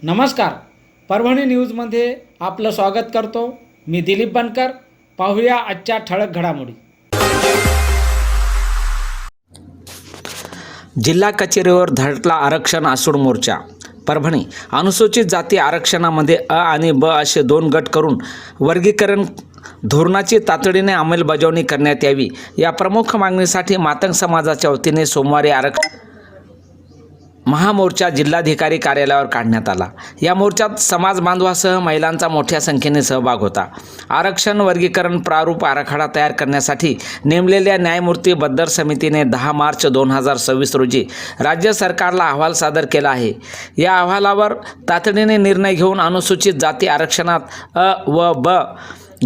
नमस्कार, परभणी न्यूजमध्ये आपलं स्वागत करतो. मी दिलीप बनकर. पाहूया आजच्या ठळक घडामोडी. जिल्हा कचेरीवर धडकला आरक्षण आसूड मोर्चा. परभणी. अनुसूचित जाती आरक्षणामध्ये अ आणि ब असे 2 गट करून वर्गीकरण धोरणाची तातडीने अंमलबजावणी करण्यात यावी या प्रमुख मागणीसाठी मातंग समाजाच्या वतीने सोमवारी आरक्षण महामोर्चा जिल्हाधिकारी कार्यालयावर काढण्यात आला. या मोर्चात समाज बांधवासह महिलांचा मोठ्या संख्येने सहभाग होता. आरक्षण वर्गीकरण प्रारूप आराखडा तयार करण्यासाठी नेमलेल्या न्यायमूर्ती बद्दर समितीने 10 मार्च 2026 रोजी राज्य सरकारला अहवाल सादर केला आहे. या अहवालावर तातडीने निर्णय घेऊन अनुसूचित जाती आरक्षणात अ व ब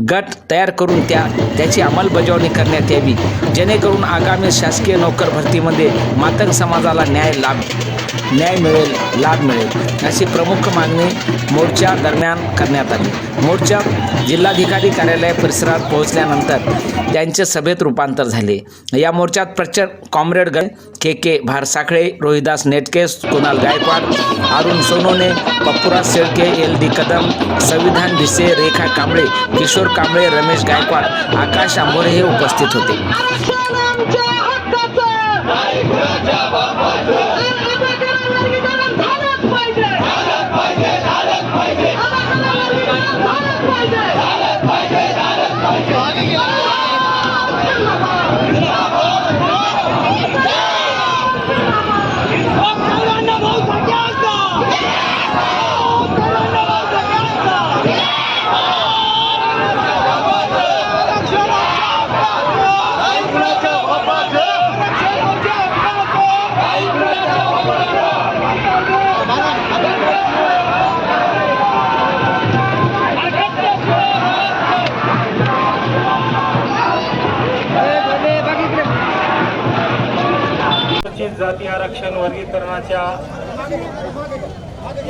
गट तयार करून त्याची अंमलबजावणी करण्यात यावी, जेणेकरून आगामी शासकीय नोकर भरतीमध्ये मातंग समाजाला लाभ मिळेल अशी प्रमुख मागणी मोर्चा दरम्यान करण्यात आली. मोर्चात जिल्हाधिकारी कार्यालय परिसरात पोहोचल्यानंतर त्यांचे सभेत रूपांतर झाले. या मोर्चात प्रचंड कॉम्रेड के भारसाखळे, रोहिदास नेटके, कुणाल गायकवाड, अरुण सोनोने, पप्पुराज शेळके, LD कदम, संविधान भिसे, रेखा कांबळे, किशोर कांबळे, रमेश गायकवाड, आकाश आंबोरे हे उपस्थित होते. जाती आरक्षण वर्गीकरणाच्या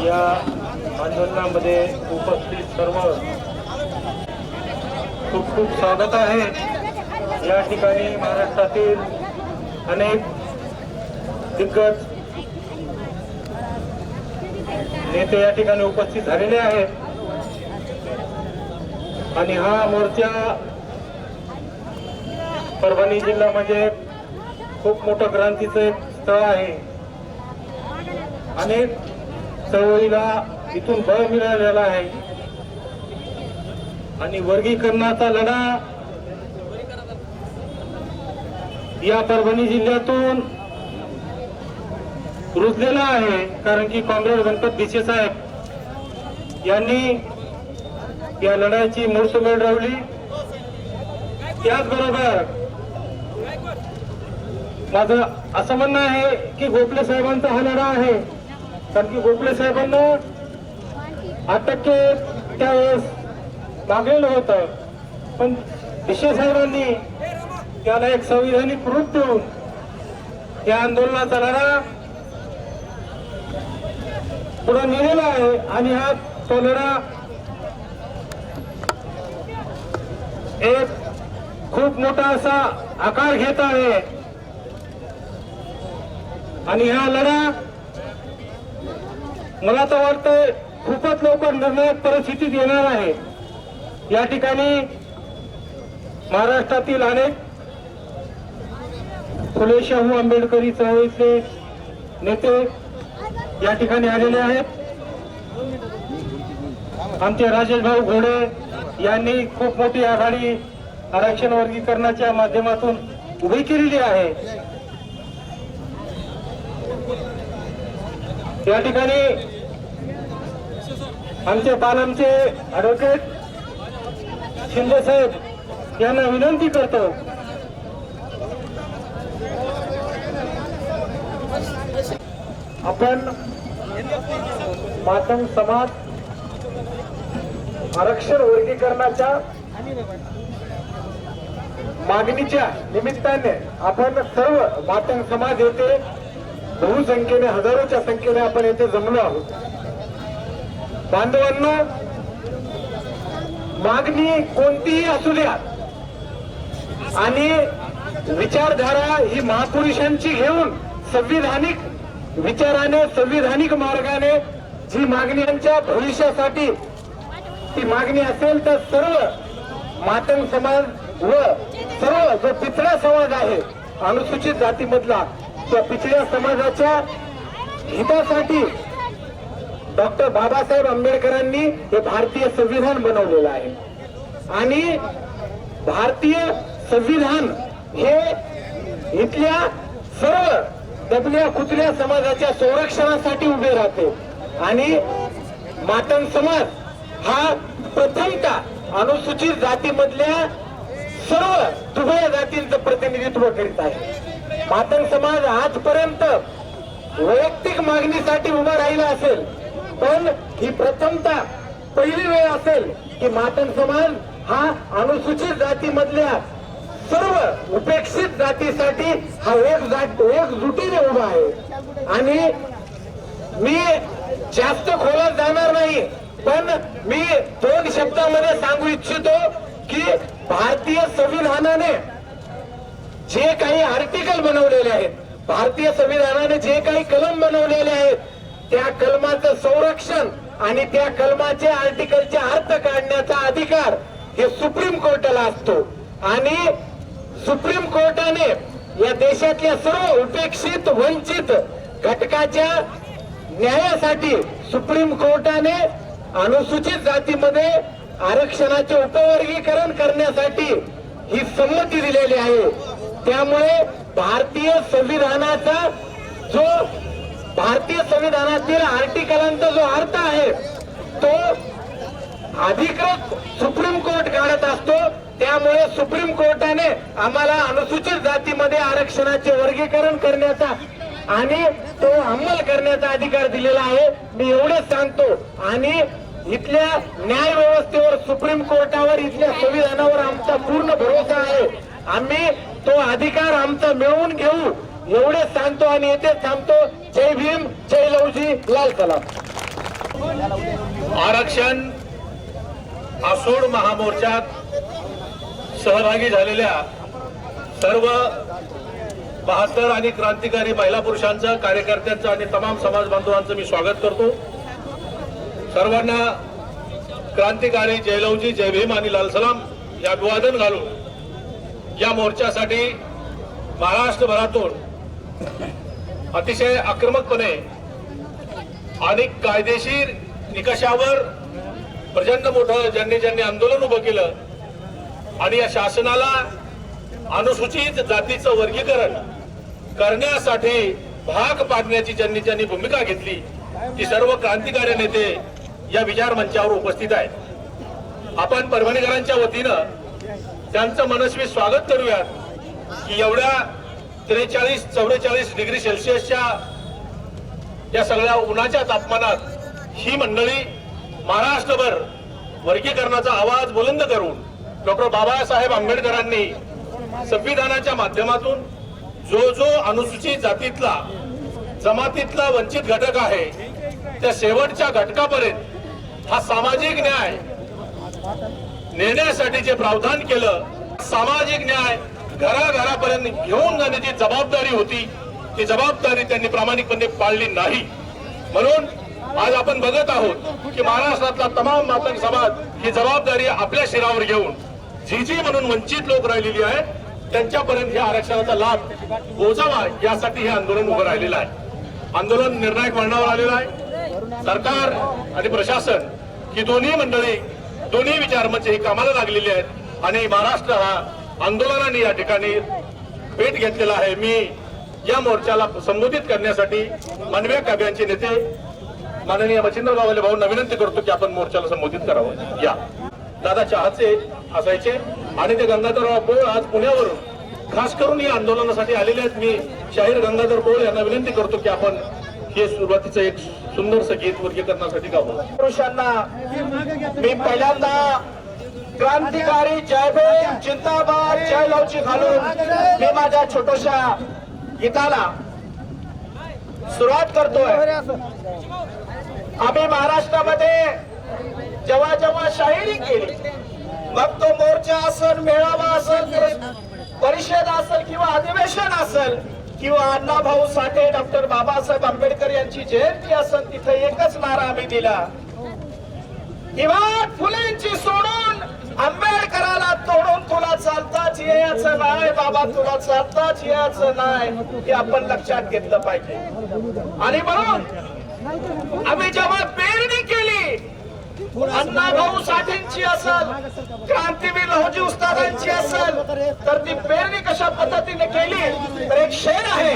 या आंदोलनामध्ये उपस्थित सर्व खूप खूप स्वागत आहे. या ठिकाणी महाराष्ट्रातील अनेक दिग्गज नेते या ठिकाणी उपस्थित झालेले आहेत आणि हा मोर्चा परभणी जिल्हा म्हणजे खूप मोठं क्रांतीचं एक स्थळ आहे. अनेक चळवळीला इथून बळ मिळालेला आहे आणि वर्गीकरणाचा लढा या परभणी जिल्ह्यातून रुजलेला आहे. कारण की कॉम्रेड गणपत भिसे साहेब यांनी या लढ्याची मुहूर्तमेढ रोवली. त्याचबरोबर माझं असं म्हणणं आहे की गोखले साहेबांचा हा लढा आहे. कारण की गोखले साहेबांना 8% त्यावेळेस मागलेलं होतं, पण भिसे साहेबांनी त्याला एक संविधानिक रूप देऊन या आंदोलनाचा लढा पुढे नेलेला आहे आणि हा तो लढा एक खूप मोठा असा आकार घेत आहे आणि हा लढा मला तर वाटतं खूपच लवकर निर्णायक परिस्थितीत येणार आहे. या ठिकाणी महाराष्ट्रातील अनेक फुले शाहू आंबेडकरी चळवळीचे नेते या ठिकाणी आलेले आहेत. आमचे राजेश भाऊ घोडे यांनी खूप मोठी आघाडी आरक्षण वर्गीकरणाच्या माध्यमातून उभी केलेली आहे. या ठिकाणी आमचे पालमचे ॲडव्होकेट शिंदे साहेब यांना विनंती करतो आपण मातंग समाज आरक्षण वर्गीकरणाच्या मागणीच्या निमित्ताने आपण सर्व मातंग समाज येथे बहुसंख्येने हजारोच्या संख्येने आपण येथे जमलो आहोत. बांधवांनो, मागणी कोणतीही असू द्या आणि विचारधारा ही महापुरुषांची घेऊन संविधानिक विचाराने संविधानिक मार्गाने जी मागण्यांच्या भविष्यासाठी ती मागणी असेल तर सर्व मातंग समाज व सर्व जो पिछडा समाज आहे अनुसूचित जातीमधला त्या पिछड्या समाजाच्या हितासाठी डॉक्टर बाबासाहेब आंबेडकरांनी हे भारतीय संविधान बनवलेलं आहे आणि भारतीय संविधान हे इथल्या सर्व दबल्या कुचल्या समाजाच्या संरक्षणासाठी उभे राहते आणि मातंग समाज हा प्रथमतः अनुसूचित जातीमधल्या सर्व दुबळ्या जातींचं प्रतिनिधित्व करीत आहे. मातंग समाज आजपर्यंत वैयक्तिक मागणीसाठी उभा राहिला असेल पण ही प्रथमतः पहिली वेळ असेल की मातंग समाज हा अनुसूचित जातीमधल्या सर्व उपेक्षित जातीसाठी हा एकजुटीने उभा आहे. आणि मी जास्त खोलात जाणार नाही पण मी 2 शब्दामध्ये सांगू इच्छितो की भारतीय संविधानाने जे काही आर्टिकल बनवलेले आहेत, भारतीय संविधानाने जे काही कलम बनवलेले आहेत त्या कलमाचं संरक्षण आणि त्या कलमाचे आर्टिकलचे अर्थ काढण्याचा अधिकार हे सुप्रीम कोर्टाला असतो आणि सुप्रीम कोर्टाने या देशातल्या सर्व उपेक्षित वंचित घटकाच्या न्यायासाठी सुप्रीम कोर्टाने अनुसूचित जातीमध्ये आरक्षणाचे उपवर्गीकरण करण्यासाठी ही संमती दिलेली आहे. त्यामुळे भारतीय संविधानातील आर्टिकलांचा जो अर्थ आहे तो अधिकृत सुप्रीम कोर्ट काढत असतो. त्यामुळे सुप्रीम कोर्टाने आम्हाला अनुसूचित जातीमध्ये आरक्षणाचे वर्गीकरण करण्याचा आणि तो अंमल करण्याचा अधिकार दिलेला आहे. मी एवढेच सांगतो आणि इथल्या न्याय व्यवस्थेवर सुप्रीम कोर्टावर इथल्या संविधानावर आमचा पूर्ण भरोसा आहे. आम्ही तो अधिकार आमचा मिळवून घेऊ एवढेच सांगतो आणि येथेच थांबतो. जय भीम, जय लवजी, लाल सलाम. आरक्षण आसोड महामोर्चात सहभागी झालेल्या सर्व 72 आणि क्रांतिकारी महिला पुरुषांचं, कार्यकर्त्यांचं आणि तमाम समाज बांधवांचं मी स्वागत करतो. सर्वांना क्रांतिकारी जय लवजी, जय भीम आणि लाल सलाम या अभिवादन घालून या मोर्चासाठी महाराष्ट्रभरातून अतिशय आक्रमकपणे आणि कायदेशीर निकषावर प्रचंड मोठं ज्यांनी आंदोलन उभं केलं आणि या शासनाला अनुसूचित जातीचं वर्गीकरण करण्यासाठी भाग पाडण्याची ज्यांनी भूमिका घेतली ती सर्व क्रांतिकारी नेते या विचार मंचावर उपस्थित आहेत. आपण परभणीकरांच्या वतीनं त्यांचं मनस्वी स्वागत करूयात की एवढ्या 43-44 डिग्री सेल्सिअसच्या या सगळ्या उन्हाच्या तापमानात ही मंडळी महाराष्ट्रभर वर्गीकरणाचा आवाज बुलंद करून डॉक्टर बाबासाहेब आंबेडकरांनी संविधानाच्या माध्यमातून जो अनुसूचित जातीतला जमातीतला वंचित घटक आहे त्या शेवटच्या घटकापर्यंत हा सामाजिक न्याय नेण्यासाठी जे प्रावधान केलं, सामाजिक न्याय घराघरापर्यंत घेऊन जाण्याची जबाबदारी होती, ती जबाबदारी त्यांनी प्रामाणिकपणे पाळली नाही. म्हणून आज आपण बघत आहोत की महाराष्ट्रातला तमाम मातंग समाज ही जबाबदारी आपल्या शिरावर घेऊन जी म्हणून वंचित लोक राहिलेली आहेत त्यांच्यापर्यंत या आरक्षणाचा लाभ पोहोचावा यासाठी हे आंदोलन उभं राहिलेलं आहे. आंदोलन निर्णायक वळणावर आलेलं आहे. सरकार आणि प्रशासन ही दोन्ही मंडळी, दोन्ही विचारमंच ही कामाला लागलेली आहेत आणि महाराष्ट्र हा आंदोलनाने या ठिकाणी पेट घेतलेला आहे. मी या मोर्चाला संबोधित करण्यासाठी मानवीय काव्यांचे नेते माननीय मच्छिंद्र गावले भाऊंना विनंती करतो की आपण मोर्चाला संबोधित करावं. या दादा चहाचे असायचे आणि ते गंगाधरराव पोळ आज पुण्यावरून खास करून या आंदोलनासाठी आलेले आहेत. मी शाहीर गंगाधर पोळ यांना विनंती करतो की आपण हे सुरुवातीचं एक सुंदरसं गीत वर्गीकरणासाठी गावं. पुरुषांना मी पहिल्यांदा क्रांतिकारी जय भीम जिंदाबाद जय लवची घालून मी माझ्या छोट्याशा गीताला सुरुवात करतोय. आम्ही महाराष्ट्रामध्ये जेव्हा शाहिरी केली, मग तो मोर्चा असेल, मेळावा असेल, परिषद असेल किंवा अधिवेशन असेल, किंवा अण्णाभाऊ साठे, डॉक्टर बाबासाहेब आंबेडकर यांची जयंती असेल तिथे एकच नारा आम्ही दिला, किंवा फुलेंची सोडून आंबेडकराला तोडून तुला चालताच यायचं नाही बाबा, तुला चालताच यायचं नाही, हे आपण लक्षात घेतलं पाहिजे. आणि म्हणून आम्ही जेव्हा पेरणी केली अण्णाभाऊ साठेंची असेल, क्रांतीवीर लहुजी उस्तादांची असेल, तर ती पेरणी कशा पद्धतीने केली तर एक शेर आहे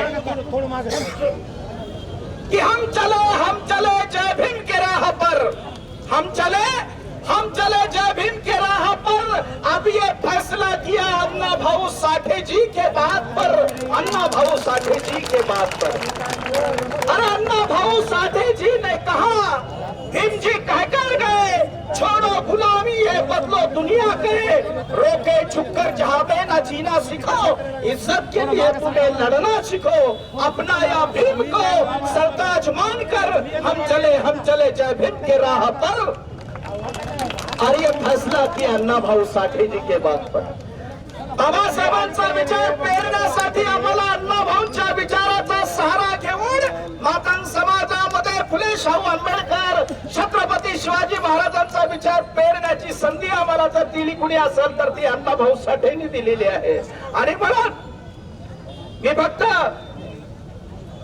की हम चले जय भीम के राह पर, हम चले जय भीम के राह पर, अब ये फैसला किया अन्ना भाऊ साठे जी के बात पर, अन्ना भाऊ साठे जी के बात पर. अरे अन्ना भाऊ साठे जी ने कहा, भीम जी कहकर गए, छोड़ो गुलामी ये बदलो दुनिया के, रोके झुककर जहां में न जीना सीखो, इज्जत के लिए तुम्हें लड़ना सीखो, अपना या भीम को सरताज मानकर, हम चले जय भीम के राह पर. और ये फैसला किया अन्ना भाऊ साठे जी के बात पर. बाबासाहेबांचा विचार पेरण्यासाठी आम्हाला अण्णा भाऊंच्या विचाराचा सहारा घेऊन मातंग समाजामध्ये फुले शाहू आंबेडकर, छत्रपती शिवाजी महाराजांचा विचार पेरण्याची संधी आम्हाला जर दिली कुणी असेल तर ती अण्णा भाऊ साठेंनी दिलेली आहे. आणि म्हणून मी फक्त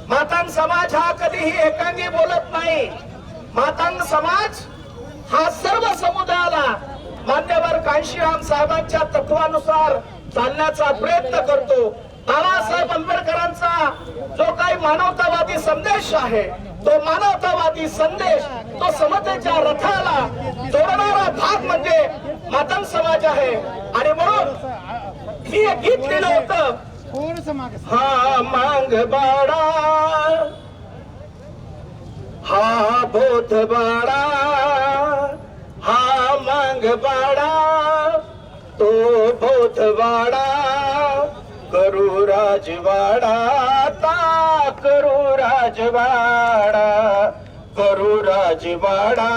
मातंग समाज हा कधीही एकांगी बोलत नाही. मातंग समाज हा सर्व समुदायाला मान्यवर कांशीराम साहेबांच्या तत्वानुसार चालण्याचा प्रयत्न करतो. बाबासाहेब आंबेडकरांचा जो काही मानवतावादी संदेश आहे, तो मानवतावादी संदेश, तो समतेच्या रथाला जोडणारा भाग म्हणजे मातंग समाज आहे. आणि म्हणून मी एक गीत लिहिलं होतं, हा मांग बाळा हा बोध बाळा, हा मांग बाळा तो बोध बाळा, करू राजवाडा ता करू राजवाडा, करू राजवाडा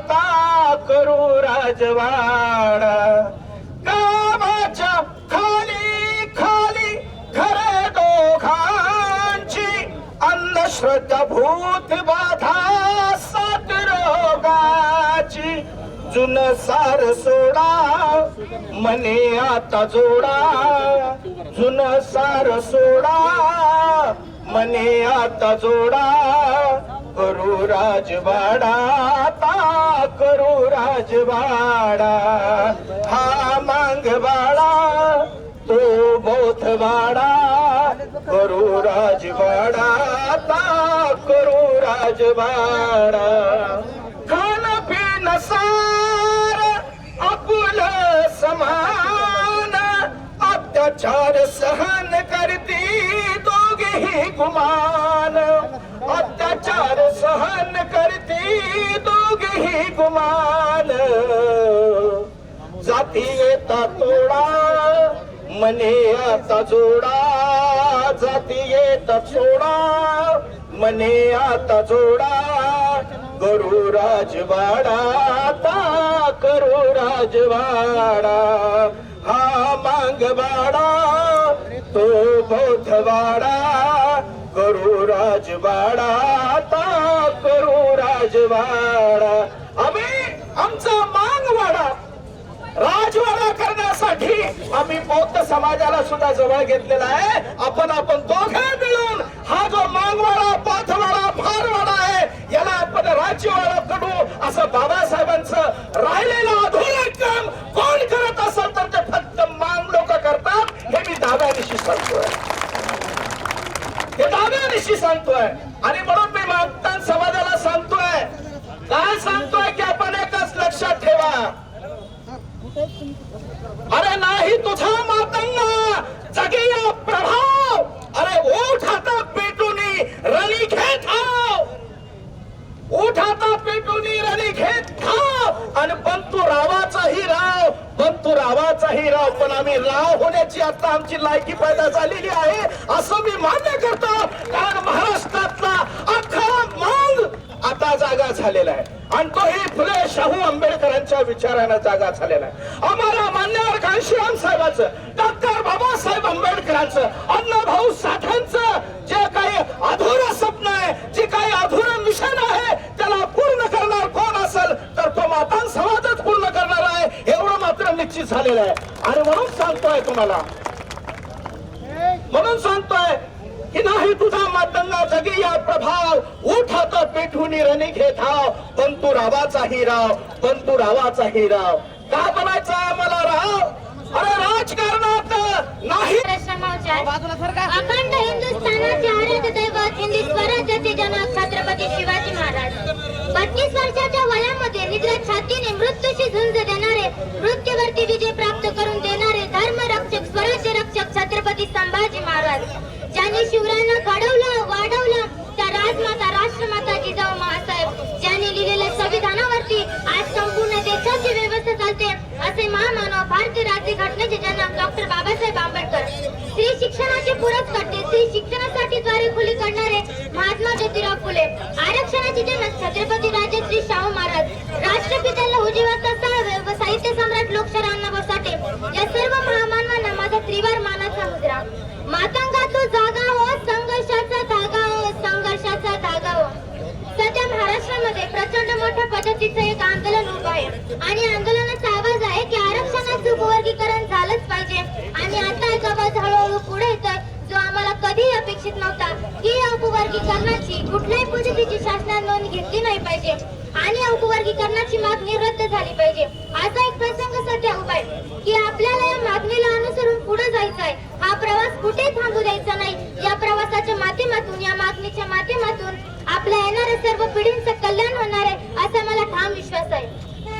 ता करू राजवाडा. गावाच्या खाली खाली घरे दोघांची, अंधश्रद्धा भूत बाधा सात रोगाची, जुन सार सोडा मने आता जोडा, जुन सार सोडा मने आता जोडा, करू राजवाडा ता करू राजवाडा. हा मांग बाळा तो बोध वाडा, करू राजवाडा ता करू राजवाडा. खान पिन सार आपुल समान, अत्याचार सहन करती दोघेही गुमान, अत्याचार सहन करती दोघेही गुमान. जाती येता तोडा मने आता जोडा, जाती येता सोडा मने आता जोडा, करू राजवाडा ता करू राजवाडा. हा मांग बाळा तो बोधवाडा, करू राजवाडा ता करू राजवाडा. आम्ही आमचा मांगवाडा राजवाडा करण्यासाठी आम्ही बौद्ध समाजाला सुद्धा जवळ घेतलेला आहे. आपण दोघे मिळून हा जो मांगवाडा, पाथवाडा, भारवाडा आहे याला आपण राज्यवाडा करू, असं बाबासाहेबांचं राहिलेलं अधुरं काम कोण करत असेल तर ते फक्त मांग लोक करतात, हे मी दाव्यानिशी सांगतोय, हे दाव्यानिशी सांगतोय. आणि म्हणून मी मागतान समाजाला सांगतोय, काय सांगतोय की आपण एकच लक्षात ठेवा, अरे नाही तुझा मातंगा जगेया प्रभाव, अरे उठ आता पेटूनी रणी घेत हाव, उठ आता पेटूनी रणी घेत हाव. आणि बंतूरावाचाही राव, बंतूरावाचाही राव, पण आम्ही राव होण्याची आता आमची लायकी पैदा झालेली आहे असं मी मान्य करतो. कारण महाराष्ट्रातला अख्खा मांग आता जागा झालेला आहे आणि तोही फुले शाहू आंबेडकरांच्या विचारानं जागा झालेला आहे. आम्हाला मान्यवर कांशीराम साहेबांचं, डॉक्टर बाबा बाबासाहेब आंबेडकरांचं, अण्णाभाऊ साठ्यांचं जे काही अधुरं स्वप्न आहे, जे काही अधुरं मिशन आहे, त्याला पूर्ण करणार कोण असेल तर तो मातांग समाजच पूर्ण करणार आहे, एवढं मात्र निश्चित झालेलं आहे. आणि म्हणून सांगतोय तुम्हाला, म्हणून सांगतोय की नाही तुझा मातंगा जगी या प्रभाव, उठ आता पेठून रणी घेत हाव, पण तू रावाचाही राव, पण तू रावाचाही राव. का बनायचा आम्हाला राव? अरे राजकारणात नाही. अखंड हिंदुस्थानाचे आराध्य दैवत, हिंदी स्वराज्याचे जनक छत्रपती शिवाजी महाराज 32 वर्षाच्या वयामध्ये निद्रा छातीने मृत्यूशी झुंज देणारे, मृत्यूवरती विजय प्राप्त करून देणारे धर्मरक्षक, स्वराज्य रक्षक छत्रपती संभाजी महाराज, ज्यांनी शिवरायांना घडवलं, वाढवलं, त्या राजमाता, राष्ट्रमाता जिजाऊ मासाहेब, ज्यांनी लिहिलेल्या संविधानावरती आज संपूर्ण देशाची व्यवस्था चालते, असे महामानव, भारतीय राज्यघटनेचे जनक डॉक्टर बाबासाहेब आंबेडकर, स्त्री शिक्षणाचे पूरक करते, स्त्री शिक्षणासाठी द्वारे खुली करणारे महात्मा ज्योतिराव फुले, आरक्षणाचे जनक छत्रपती राजश्री शाहू महाराज, राष्ट्रपिता लहुजी साहेब व साहित्य सम्राट लोकशाहीर अण्णाभाऊ साठे, या सर्व महामानवांना माझा त्रिवार मानाचा मुद्रा. मातंगा तो जागा हो, संघर्षाचा धागा हो, संघर्षाचा धागा हो. सध्या महाराष्ट्रामध्ये प्रचंड मोठ्या पद्धतीचं एक आंदोलन उभं आहे आणि आंदोलनाचा आवाज आहे की आरक्षणाचं उपवर्गीकरण झालंच पाहिजे. आणि आता एक आवाज हळूहळू पुढे येतोय जो आम्हाला कधीही अपेक्षित नव्हता की या उपवर्गीकरणाची कुठल्याही पद्धतीची शासनाने नोंद घेतली नाही पाहिजे आणि या उपवर्गीकरणाची मागणी रद्द झाली पाहिजे. असा एक प्रसंग सध्या उभा आहे की आपल्याला या मागणीला अनुसरून पुढे जायचं आहे. हा प्रवास कुठे थांबू द्यायचा नाही. या प्रवासाच्या माध्यमातून, या मागणीच्या माध्यमातून आपल्या येणाऱ्या सर्व पिढींचं कल्याण होणार आहे असा मला ठाम विश्वास आहे.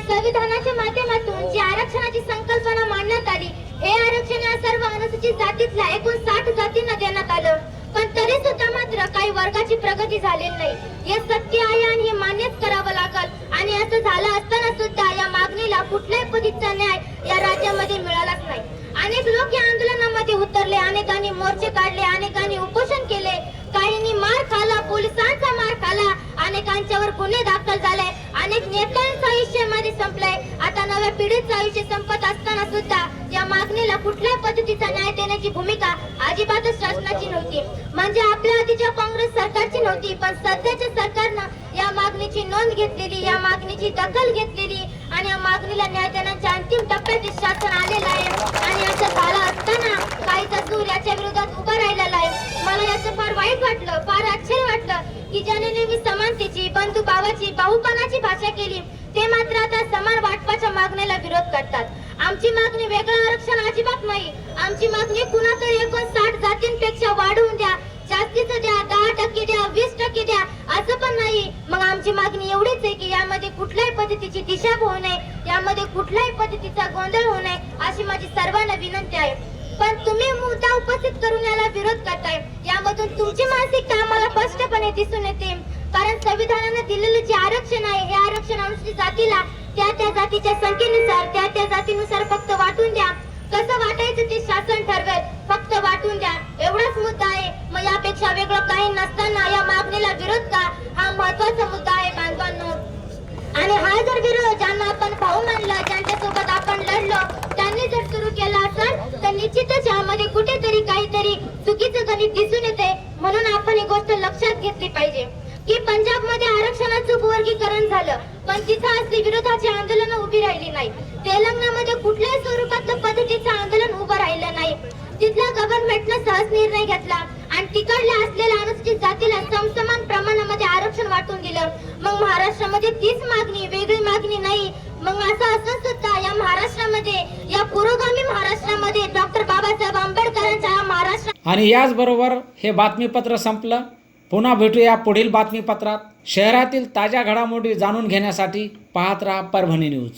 संविधानाच्या माध्यमातून जी आरक्षणाची संकल्पना मांडण्यात आली, हे आरक्षण या सर्व अनुसूचित जातीतल्या एकूण 60 जातींना देण्यात आलं, पण तरी सुद्धा मात्र काही वर्गाची प्रगती झालेली नाही. हे सत्य आहे आणि हे मान्यच करावं लागल. आणि असं झालं असताना सुद्धा या मागणीला कुठल्याही पद्धतीचा न्याय या राज्यामध्ये मिळालाच नाही. अनेक लोक या आंदोलनामध्ये उतरले, अनेकांनी मोर्चे काढले, अनेकांनी उपोषण केले, काहींनी मार खाला, पोलिसांचा मार खाला, अनेकांच्यावर गुन्हे दाखल झाले, अनेक नेत्यांचं आयुष्य मध्ये संपलंय. आता नव्या पिढीचं आयुष्य संपत असताना सुद्धा या मागणीला कुठल्याही पद्धतीचा न्याय देण्याची भूमिका अजिबातच शासनाची नव्हती. म्हणजे आपल्या आधीच्या काँग्रेस सरकारची नव्हती, पण सध्याच्या सरकारनं या मागणीची नोंद घेतलेली, या मागणीची दखल घेतलेली आणि या मागणीला न्याय देण्याच्या अंतिम टप्प्यात शासन आलेलं आहे. आणि असं झालं असताना काहीचा सूर याच्या विरोधात उभा राहिलेला आहे. मला याचं फार वाईट वाटलं, फार आश्चर्य वाटलं की ज्याने नेहमी समानतेची, बंधू भावाची, भाऊपणाची भाषा केली, ते मात्र आता समान वाटपाच्या मागणीला विरोध करतात. आमची मागणी वेगळं आरक्षण अजिबात नाही. आमची मागणी कुणातरी 59 जातींपेक्षा वाढवून द्या, जास्तीचं द्या, 10% द्या, 20% द्या, असं पण नाही. मग आमची मागणी एवढीच आहे की यामध्ये कुठल्याही पद्धतीची दिशाभूल होऊ नये, यामध्ये कुठल्याही पद्धतीचा गोंधळ होऊ नये, अशी माझी सर्वांना विनंती आहे. पण तुम्ही मुद्दा उपस्थित करून याला विरोध करताय, यामधून तुमची मानसिकता आम्हाला स्पष्टपणे दिसून येते. कारण संविधानाने दिलेलं जे आरक्षण आहे, हे आरक्षण अनुसूचित जातीला त्या त्या जातीच्या संख्येनुसार, त्या त्या जातीनुसार फक्त वाटून द्या. कसं वाटायचं ते शासन ठरवेल, फक्त वाटून द्या, एवढाच मुद्दा आहे. मग यापेक्षा वेगळं काही नसताना या मागणीला विरोध का, हा महत्वाचा मुद्दा आहे बांधवांनो. आणि हा जर विरोध ज्यांना आपण भाऊ मानलं, ज्यांच्यासोबत आपण लढलो, त्यांनी जर सुरू केला असेल तर निश्चितच यामध्ये कुठेतरी काहीतरी चुकीचं गणित दिसून येते. म्हणून आपण ही गोष्ट लक्षात घेतली पाहिजे की पंजाबमध्ये आरक्षणाचं उपवर्गीकरण झालं, पण तिथं असली विरोधाची आंदोलन उभी राहिली नाही. तेलंगणामध्ये कुठल्याही स्वरूपातलं पद्धतीचं आंदोलन उभं राहिलं नाही. तिथल्या गव्हर्नमेंटनं सहज निर्णय घेतला आणि तिकडल्या असलेल्या अनुसूचित जातीला समसमान प्रमाणामध्ये आरक्षण वाटून दिलं. मग महाराष्ट्रामध्ये तीच मागणी, वेगळी मागणी नाही. मग असं असं सुद्धा या महाराष्ट्रामध्ये, या पुरोगामी महाराष्ट्रामध्ये डॉक्टर बाबासाहेब आंबेडकरांच्या महाराष्ट्र. आणि याचबरोबर हे बातमीपत्र संपलं. पुन्हा भेटूया पुढील बातमीपत्रात. शहरातील ताज्या घडामोडी जाणून घेण्यासाठी पाहत राहा परभणी न्यूज.